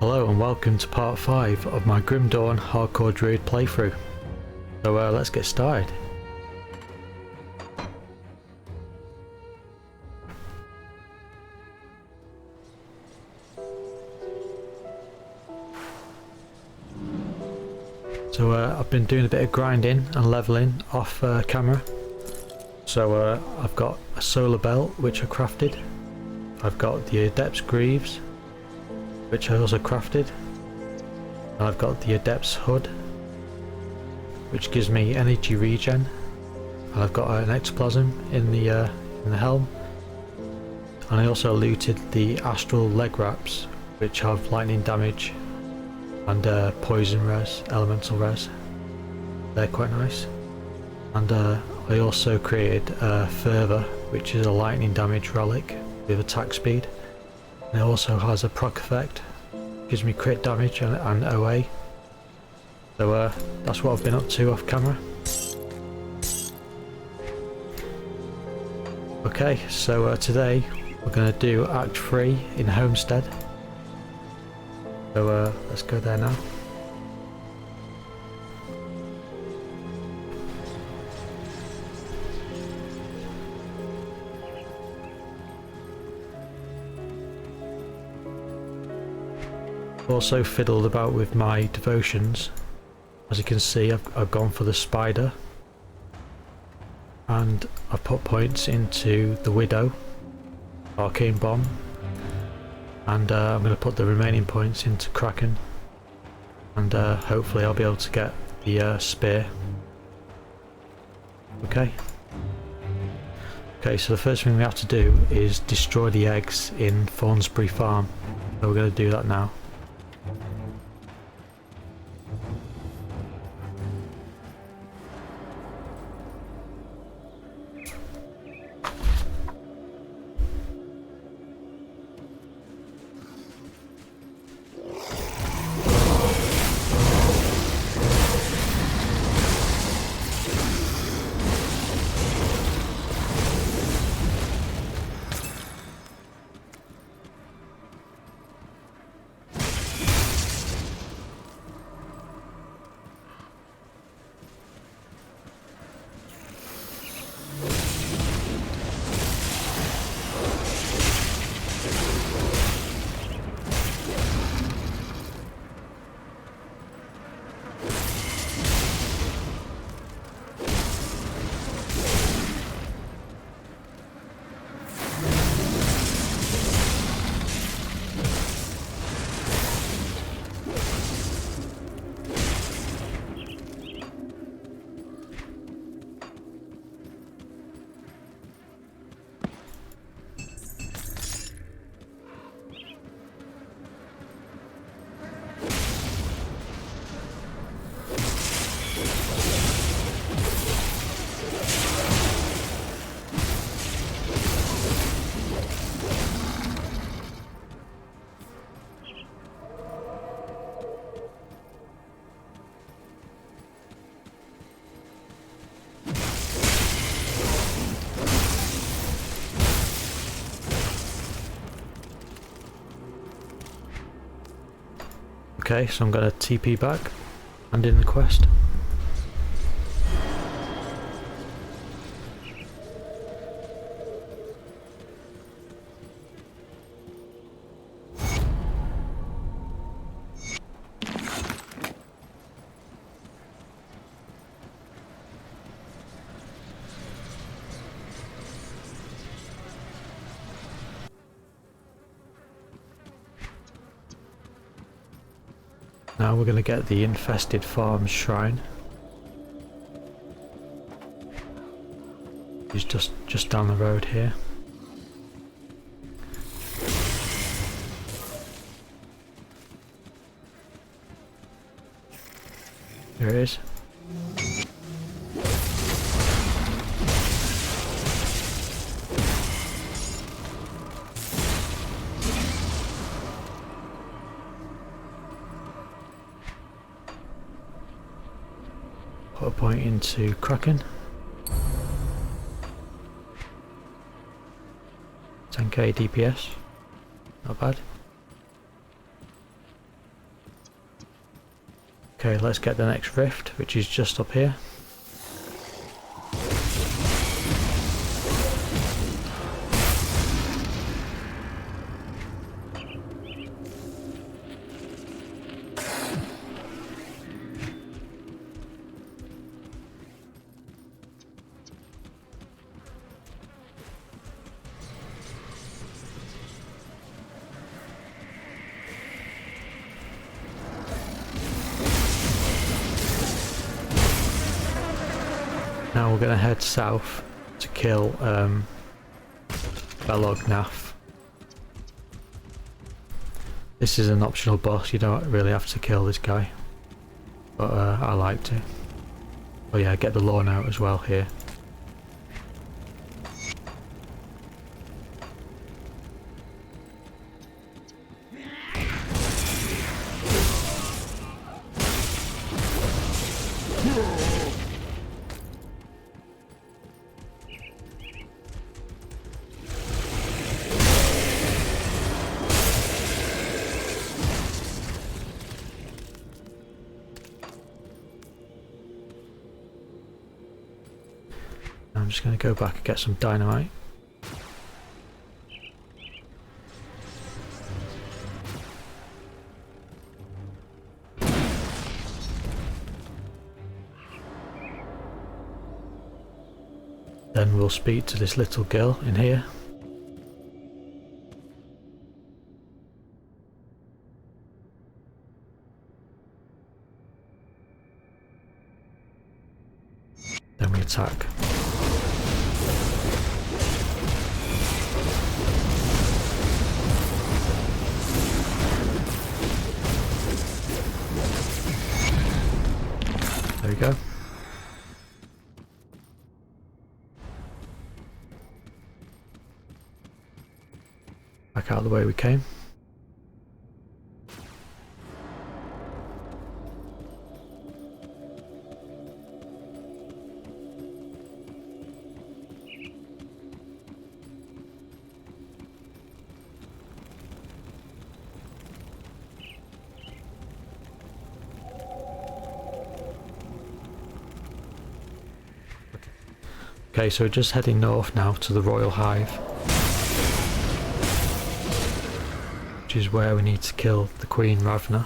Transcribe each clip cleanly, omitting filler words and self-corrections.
Hello and welcome to part 5 of my Grim Dawn Hardcore Druid playthrough. So let's get started. So I've been doing a bit of grinding and leveling off camera. So I've got a solar belt which I crafted. I've got the Adept's Greaves which I also crafted. And I've got the Adept's Hood which gives me energy regen. And I've got an ectoplasm in the helm. And I also looted the Astral leg wraps which have lightning damage and poison res, elemental res. They're quite nice. And I also created Fervor, which is a lightning damage relic with attack speed. And it also has a proc effect, gives me crit damage and OA. So that's what I've been up to off camera. Okay, so today we're going to do Act 3 in Homestead. So let's go there now. Also fiddled about with my devotions. As you can see, I've gone for the spider. And I've put points into the Widow, Arcane Bomb. And I'm going to put the remaining points into Kraken. And hopefully I'll be able to get the spear. Okay. Okay, so the first thing we have to do is destroy the eggs in Thornsbury Farm. So we're going to do that now. Okay, so I'm going to TP back and in the quest. Now we're going to get the Infested Farms Shrine. It's just down the road here. There it is. Put a point into Kraken. 10k DPS. Not bad. Okay, let's get the next rift, which is just up here. Now we're going to head south to kill Belognath. This is an optional boss, you don't really have to kill this guy, but I like to. Oh yeah, get the lawn out as well here. I'm just going to go back and get some dynamite. Then we'll speak to this little girl in here. Then we attack. There we go. Back out of the way we came. Okay, so we're just heading north now to the Royal Hive, which is where we need to kill the Queen Ravna.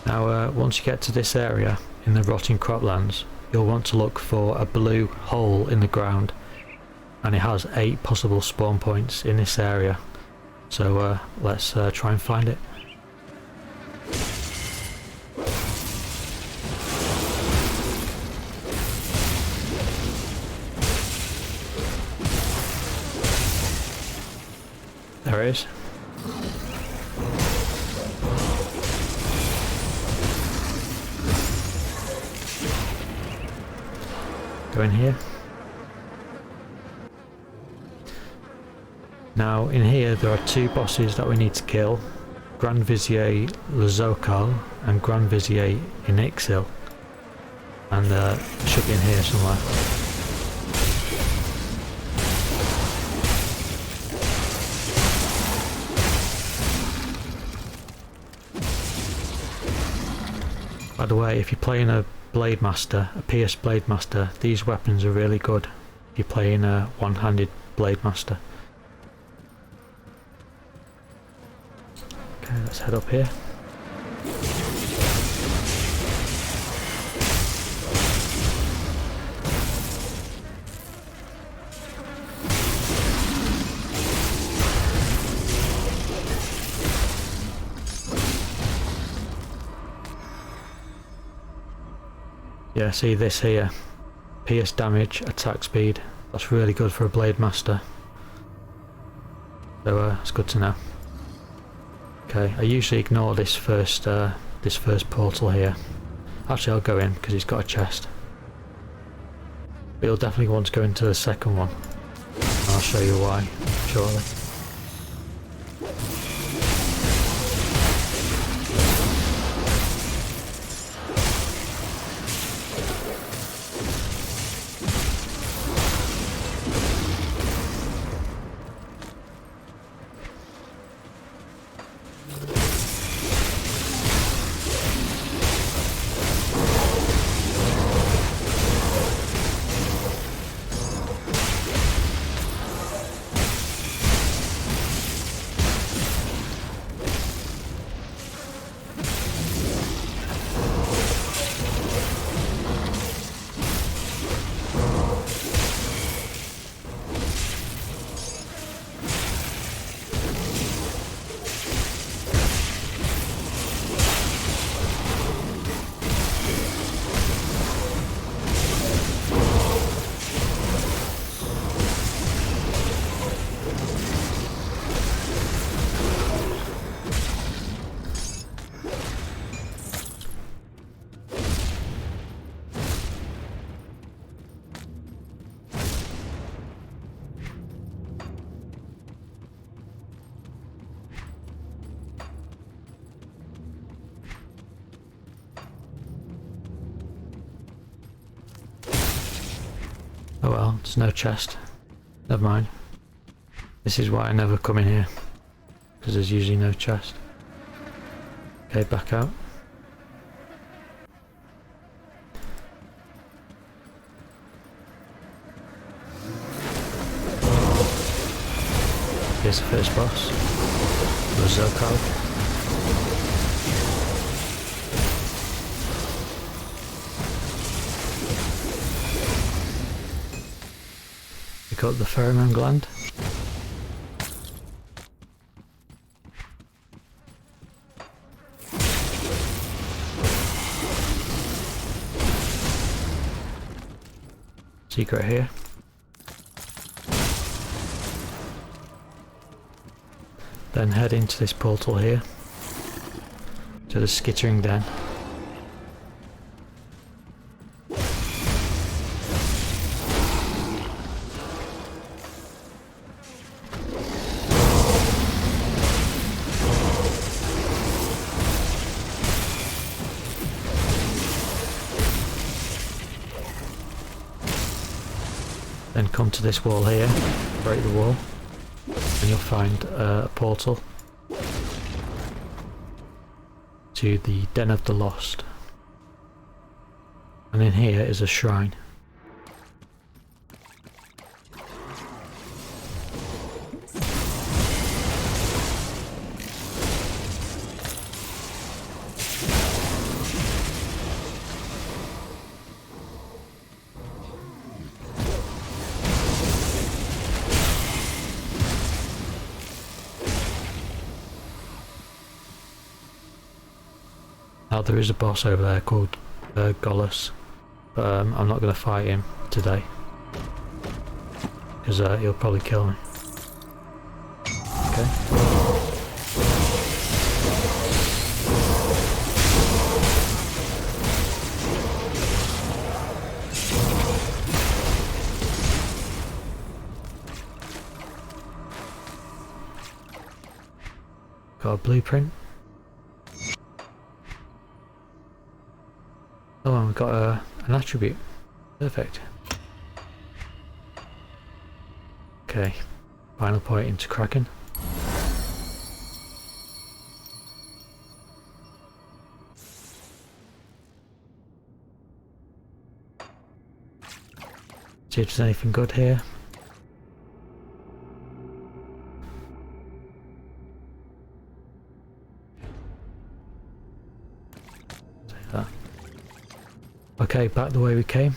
Now once you get to this area in the Rotting Croplands, you'll want to look for a blue hole in the ground, and it has 8 possible spawn points in this area, so let's try and find it. There it is. Go in here. Now in here there are 2 bosses that we need to kill, Grand Vizier Luzokal and Grand Vizier Inixil, and should be in here somewhere. By the way, if you're playing a Blade Master, a Pierce Blade Master, these weapons are really good if you're playing a one-handed Blade Master. Okay, let's head up here. Yeah, see this here, pierce damage, attack speed, that's really good for a Blade Master, so it's good to know. Okay, I usually ignore this first portal here. Actually, I'll go in because he's got a chest. But you'll definitely want to go into the second one. I'll show you why shortly. Oh well, there's no chest. Never mind. This is why I never come in here. Because there's usually no chest. Okay, back out. Here's the first boss. The Zerkal. Pick up the pheromone gland. Secret here. Then head into this portal here to the Skittering Den. Then come to this wall here, break the wall, and you'll find a portal to the Den of the Lost. And in here is a shrine. Now there is a boss over there called Gollus, but I'm not going to fight him today because he'll probably kill me. Okay. Got a blueprint. Oh, and we've got an attribute. Perfect. Okay, final point into Kraken. See if there's anything good here. Take that. Okay, back the way we came.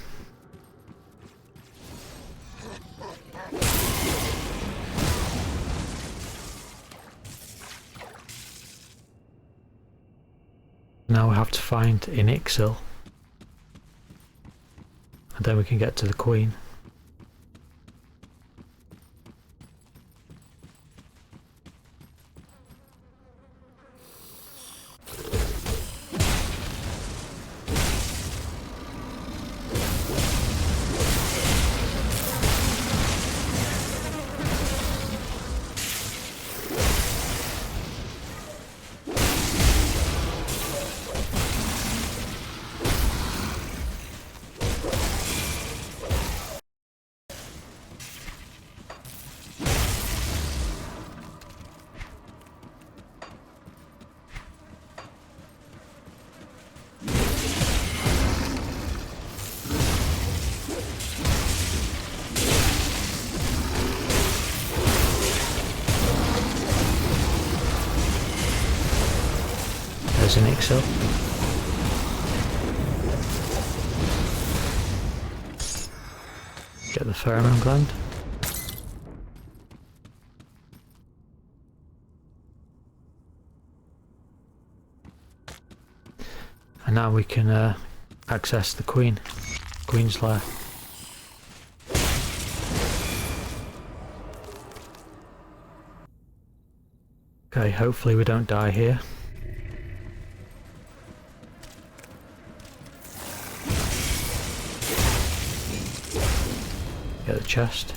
Now we have to find Inixil. And then we can get to the Queen. There's an Ixil. Get the pheromone gland. And now we can access the Queen's lair. Okay, hopefully we don't die here. Get the chest.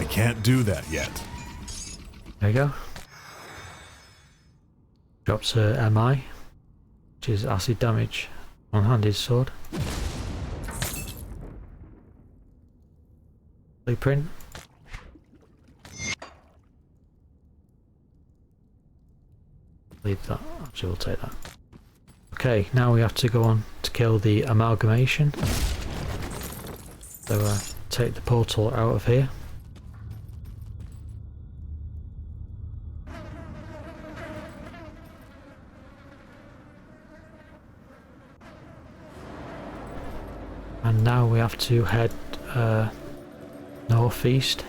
Can't do that yet. There you go. Drops a MI, which is acid damage, one-handed sword. Blueprint. Leave that, actually we'll take that. Okay, now we have to go on to kill the amalgamation. So take the portal out of here. And now we have to head northeast.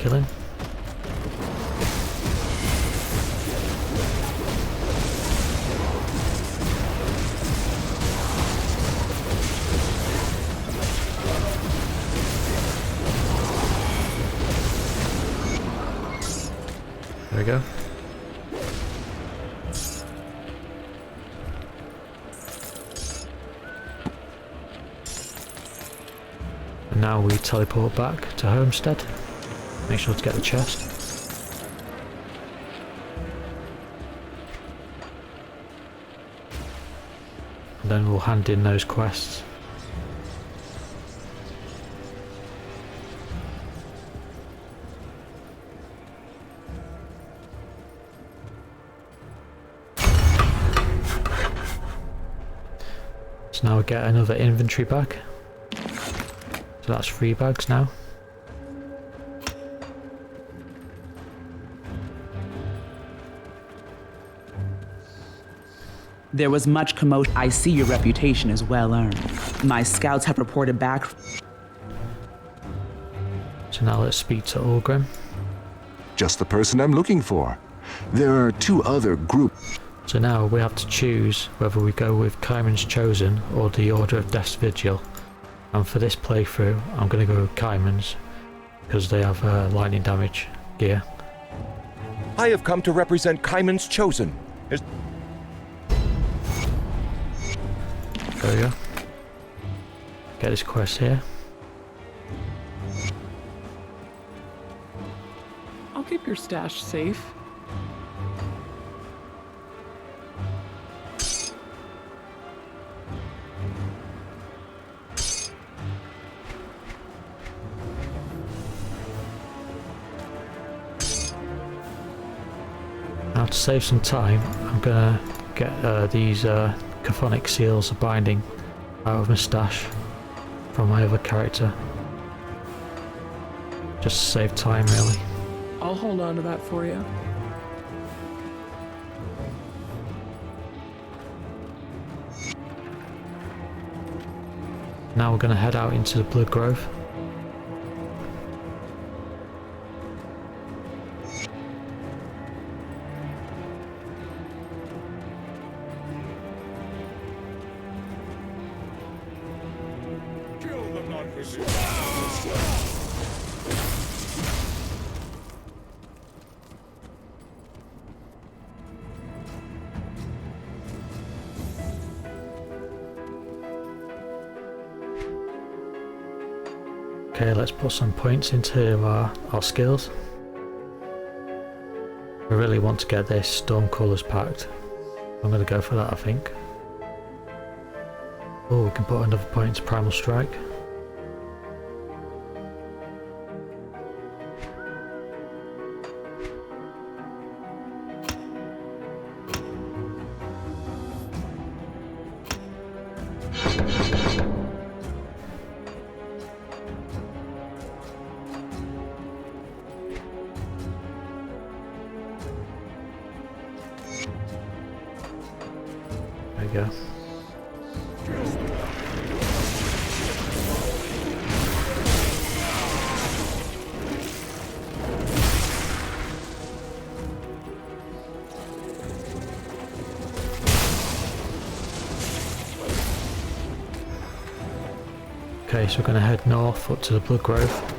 killing. There we go. And now we teleport back to Homestead. Make sure to get the chest. And then we'll hand in those quests. So now we get another inventory bag. So that's 3 bags now. There was much commotion. I see your reputation is well earned. My scouts have reported back. So now let's speak to Orgrim. Just the person I'm looking for. There are 2 other groups. So now we have to choose whether we go with Kaiman's Chosen or the Order of Death's Vigil. And for this playthrough, I'm going to go with Kaiman's because they have lightning damage gear. I have come to represent Kaiman's Chosen. There we go. Get this quest here. I'll keep your stash safe. Now to save some time, I'm gonna get these Chthonic Seals of Binding out of my stash from my other character. Just to save time really. I'll hold on to that for you. Now we're gonna head out into the Blood Grove. Okay, let's put some points into our skills. I really want to get this Stormcaller's Pact. I'm going to go for that, I think. Oh, we can put another point into Primal Strike. There we go. Okay, so we're going to head north up to the Blood Grove.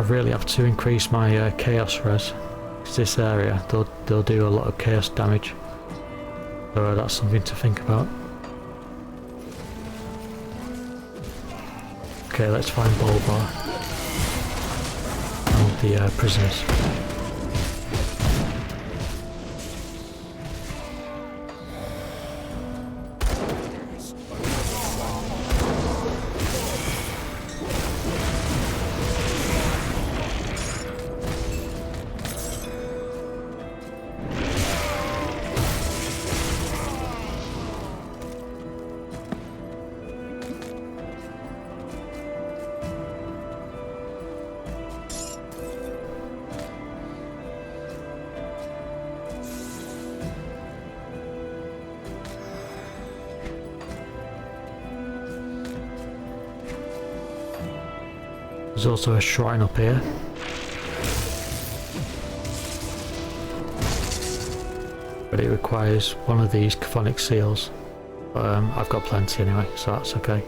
really have to increase my chaos res. 'Cause this area, they'll do a lot of chaos damage. So that's something to think about. Okay, let's find Bolvar and the prisoners. There's also a shrine up here. But it requires one of these chthonic seals. I've got plenty anyway, so that's okay.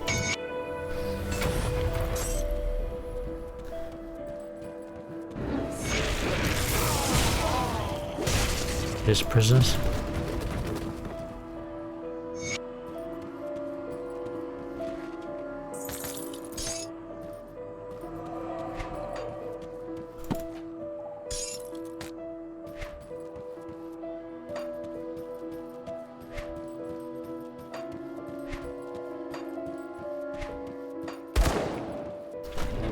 Here's prisoners.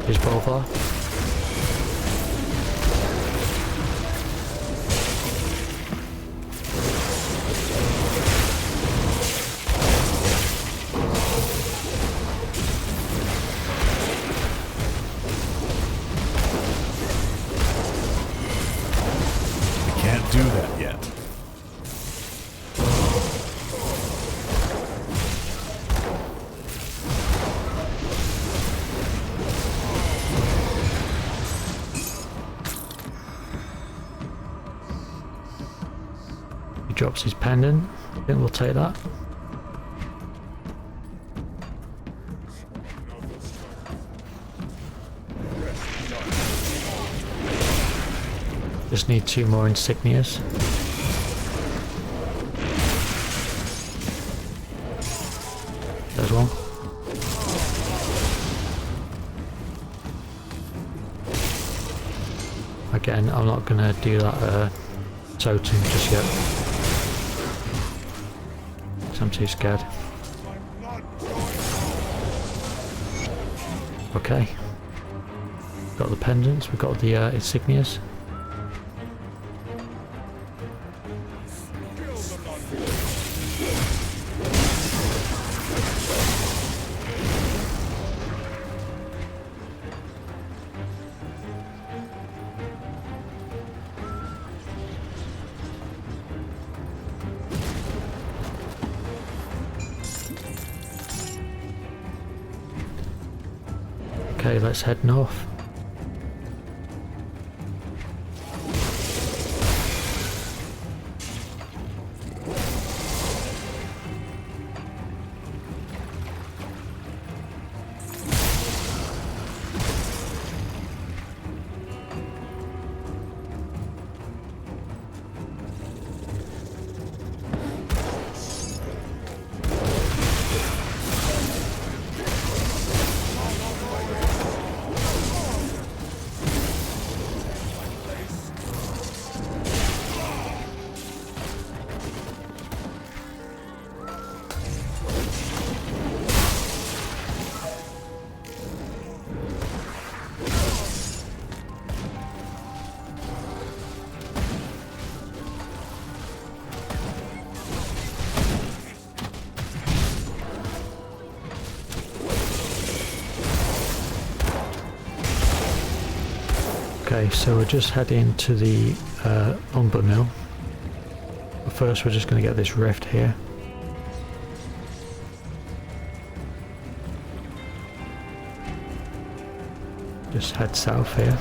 Here's Bolvar. I can't do that yet. He drops his pendant. I think we'll take that. Just need 2 more insignias. There's one. Again, I'm not gonna do that totem just yet. 'Cause I'm too scared. Okay. Got the pendants, we've got the insignias. Okay, let's head north. Okay, so we're just heading to the Umber Mill. But first we're just going to get this rift here. Just head south here.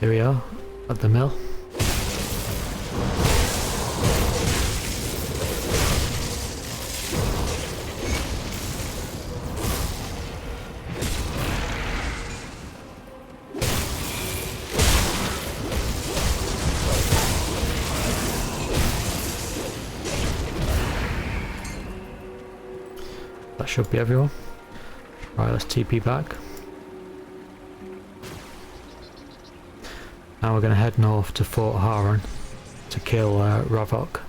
Here we are, at the mill. That should be everyone. Right, let's TP back. Now we're going to head north to Fort Harran to kill Ravok.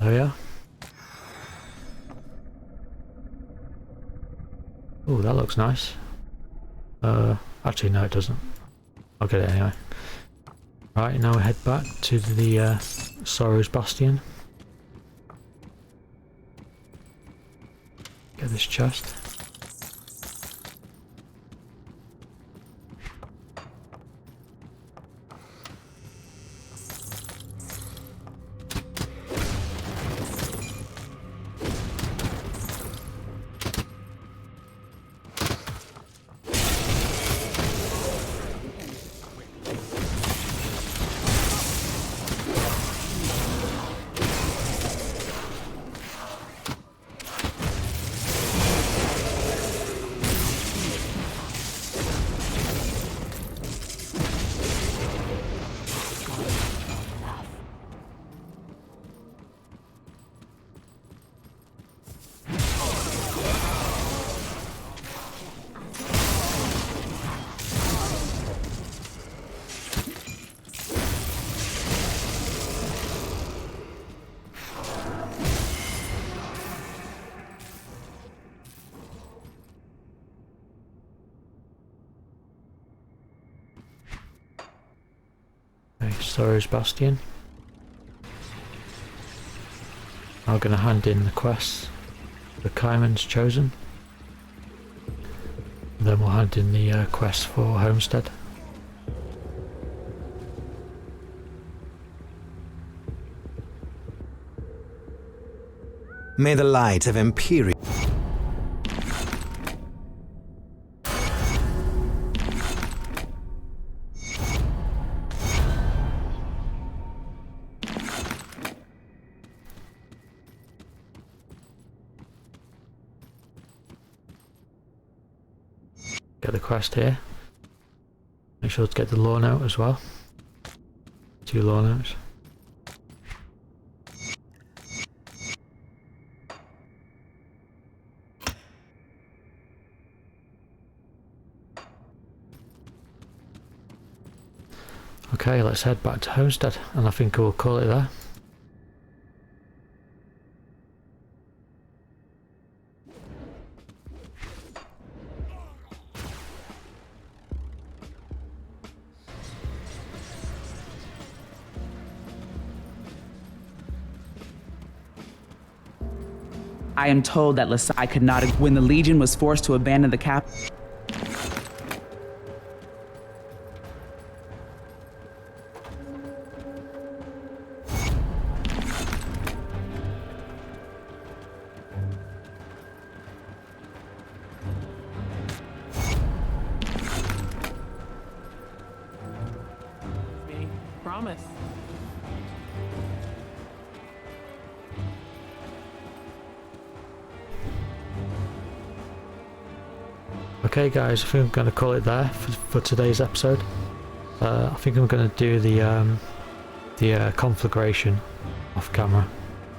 Oh yeah? Oh, that looks nice. Actually no it doesn't. I'll get it anyway. Right, now we head back to the Sorrow's Bastion. Get this chest. Sorrow's Bastion. I'm going to hand in the quests for Kaiman's Chosen. Then we'll hand in the quest for Homestead. May the light of Imperial Get the quest here. Make sure to get the lawn out as well. 2 lawn outs. Okay, let's head back to Homestead, and I think we'll call it there. I am told that Lasai could not, when the Legion was forced to abandon the cap. Me. Promise. Okay guys, I think I'm going to call it there for today's episode. I think I'm going to do the conflagration off camera,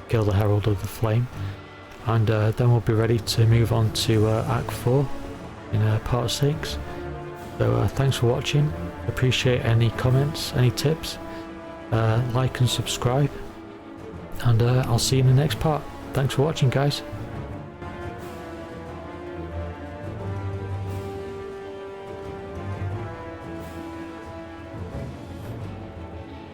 kill the Herald of the Flame, and then we'll be ready to move on to Act 4 in part 6. So thanks for watching, appreciate any comments, any tips, like and subscribe, and I'll see you in the next part. Thanks for watching guys.